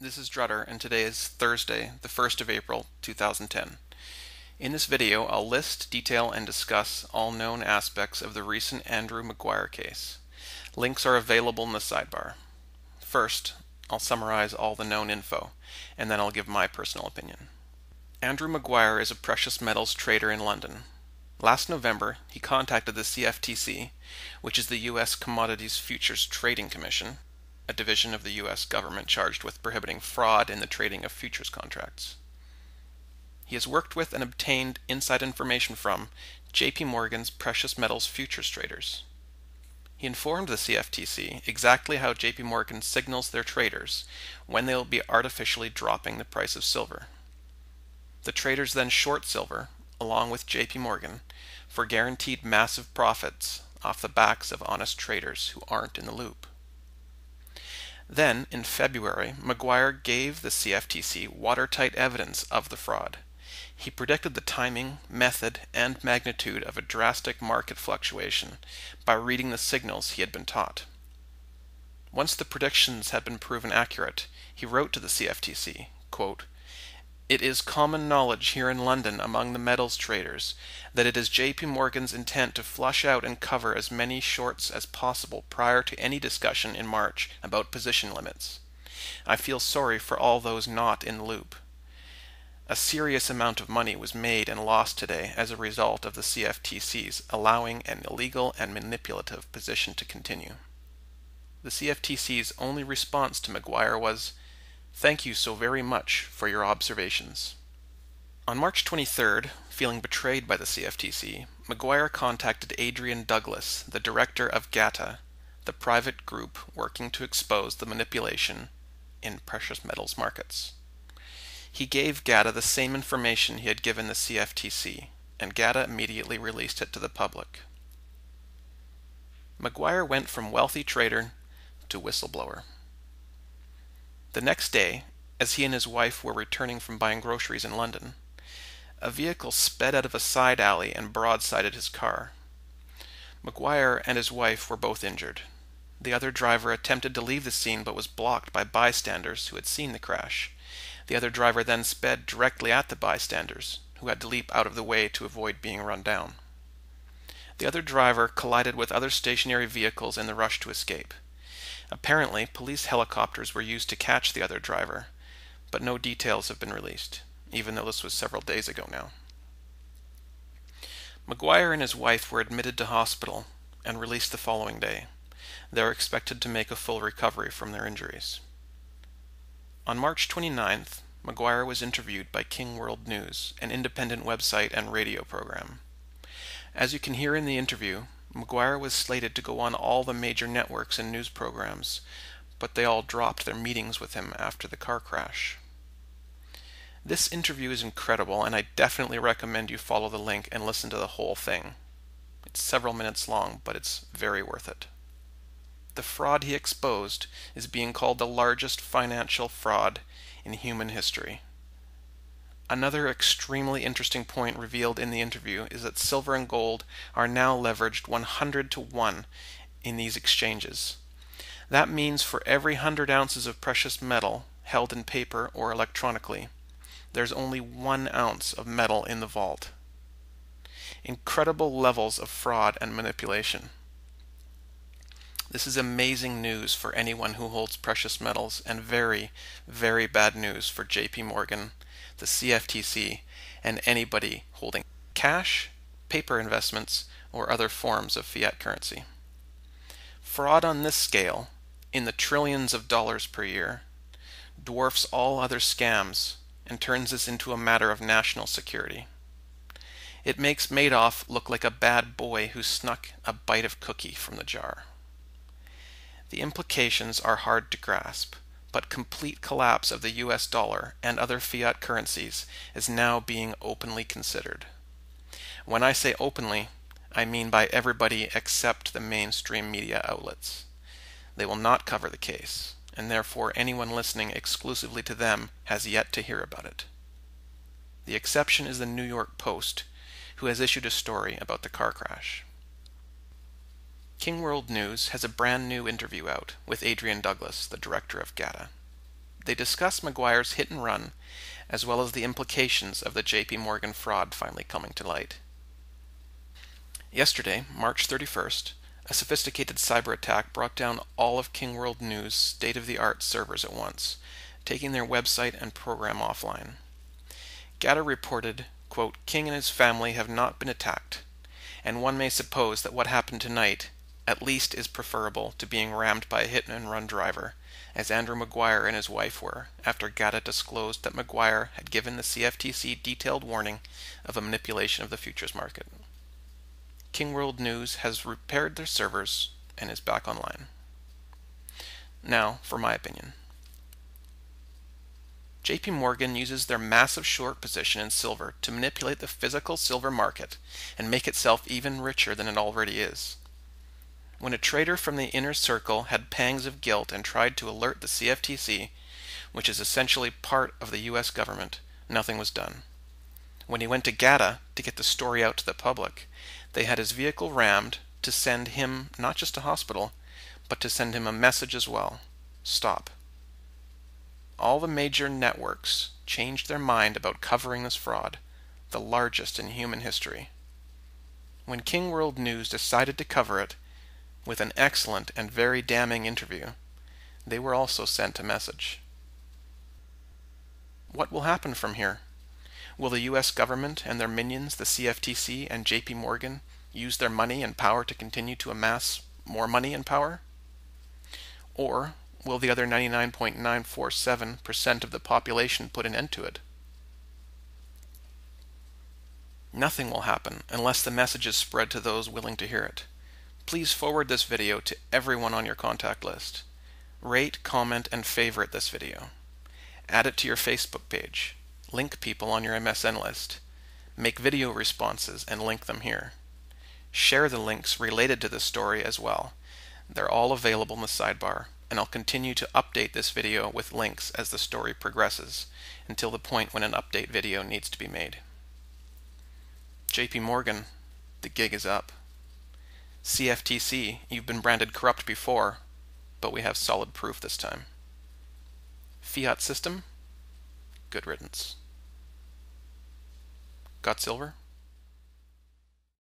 This is Drutter, and today is Thursday, the 1st of April, 2010. In this video, I'll list, detail, and discuss all known aspects of the recent Andrew Maguire case. Links are available in the sidebar. First, I'll summarize all the known info, and then I'll give my personal opinion. Andrew Maguire is a precious metals trader in London. Last November, he contacted the CFTC, which is the U.S. Commodities Futures Trading Commission, a division of the U.S. government charged with prohibiting fraud in the trading of futures contracts. He has worked with and obtained inside information from JPMorgan's precious metals futures traders. He informed the CFTC exactly how JPMorgan signals their traders when they will be artificially dropping the price of silver. The traders then short silver, along with JPMorgan, for guaranteed massive profits off the backs of honest traders who aren't in the loop. Then, in February, Maguire gave the CFTC watertight evidence of the fraud. He predicted the timing, method, and magnitude of a drastic market fluctuation by reading the signals he had been taught. Once the predictions had been proven accurate, he wrote to the CFTC, quote, "It is common knowledge here in London among the metals traders that it is JPMorgan's intent to flush out and cover as many shorts as possible prior to any discussion in March about position limits. I feel sorry for all those not in the loop. A serious amount of money was made and lost today as a result of the CFTC's allowing an illegal and manipulative position to continue." The CFTC's only response to Maguire was, "Thank you so very much for your observations." On March 23rd, feeling betrayed by the CFTC, Maguire contacted Adrian Douglas, the director of GATA, the private group working to expose the manipulation in precious metals markets. He gave GATA the same information he had given the CFTC, and GATA immediately released it to the public. Maguire went from wealthy trader to whistleblower. The next day, as he and his wife were returning from buying groceries in London, a vehicle sped out of a side alley and broadsided his car. Maguire and his wife were both injured. The other driver attempted to leave the scene but was blocked by bystanders who had seen the crash. The other driver then sped directly at the bystanders, who had to leap out of the way to avoid being run down. The other driver collided with other stationary vehicles in the rush to escape. Apparently, police helicopters were used to catch the other driver, but no details have been released, even though this was several days ago now. Maguire and his wife were admitted to hospital and released the following day. They are expected to make a full recovery from their injuries. On March 29th, Maguire was interviewed by King World News, an independent website and radio program. As you can hear in the interview, Maguire was slated to go on all the major networks and news programs, but they all dropped their meetings with him after the car crash. This interview is incredible, and I definitely recommend you follow the link and listen to the whole thing. It's several minutes long, but it's very worth it. The fraud he exposed is being called the largest financial fraud in human history. Another extremely interesting point revealed in the interview is that silver and gold are now leveraged 100 to 1 in these exchanges. That means for every 100 ounces of precious metal held in paper or electronically, there's only 1 ounce of metal in the vault. Incredible levels of fraud and manipulation. This is amazing news for anyone who holds precious metals, and very, very bad news for JPMorgan, the CFTC, and anybody holding cash, paper investments, or other forms of fiat currency. Fraud on this scale, in the trillions of dollars per year, dwarfs all other scams and turns this into a matter of national security. It makes Madoff look like a bad boy who snuck a bite of cookie from the jar. The implications are hard to grasp, but complete collapse of the US dollar and other fiat currencies is now being openly considered. When I say openly, I mean by everybody except the mainstream media outlets. They will not cover the case, and therefore anyone listening exclusively to them has yet to hear about it. The exception is the NYPost, who has issued a story about the car crash. King World News has a brand new interview out with Adrian Douglas, the director of GATA. they discuss Maguire's hit and run, as well as the implications of the JPMorgan fraud finally coming to light. Yesterday, March 31st, a sophisticated cyber attack brought down all of King World News' state-of-the-art servers at once, taking their website and program offline. GATA reported, quote, "King and his family have not been attacked, and one may suppose that what happened tonight at least is preferable to being rammed by a hit-and-run driver, as Andrew Maguire and his wife were, after GATA disclosed that Maguire had given the CFTC detailed warning of a manipulation of the futures market. King World News has repaired their servers and is back online." Now, for my opinion. JPMorgan uses their massive short position in silver to manipulate the physical silver market and make itself even richer than it already is. When a trader from the inner circle had pangs of guilt and tried to alert the CFTC, which is essentially part of the US government, nothing was done. When he went to GATA to get the story out to the public, they had his vehicle rammed to send him not just to hospital, but to send him a message as well: stop. All the major networks changed their mind about covering this fraud, the largest in human history. When King World News decided to cover it, with an excellent and very damning interview, they were also sent a message. What will happen from here? Will the US government and their minions, the CFTC and JPMorgan, use their money and power to continue to amass more money and power? Or will the other 99.947% of the population put an end to it? Nothing will happen unless the message is spread to those willing to hear it. Please forward this video to everyone on your contact list. Rate, comment, and favorite this video. Add it to your Facebook page. Link people on your MSN list. Make video responses and link them here. Share the links related to this story as well. They're all available in the sidebar, and I'll continue to update this video with links as the story progresses, until the point when an update video needs to be made. JPMorgan, the gig is up. CFTC, you've been branded corrupt before, but we have solid proof this time. Fiat system, good riddance. Got silver?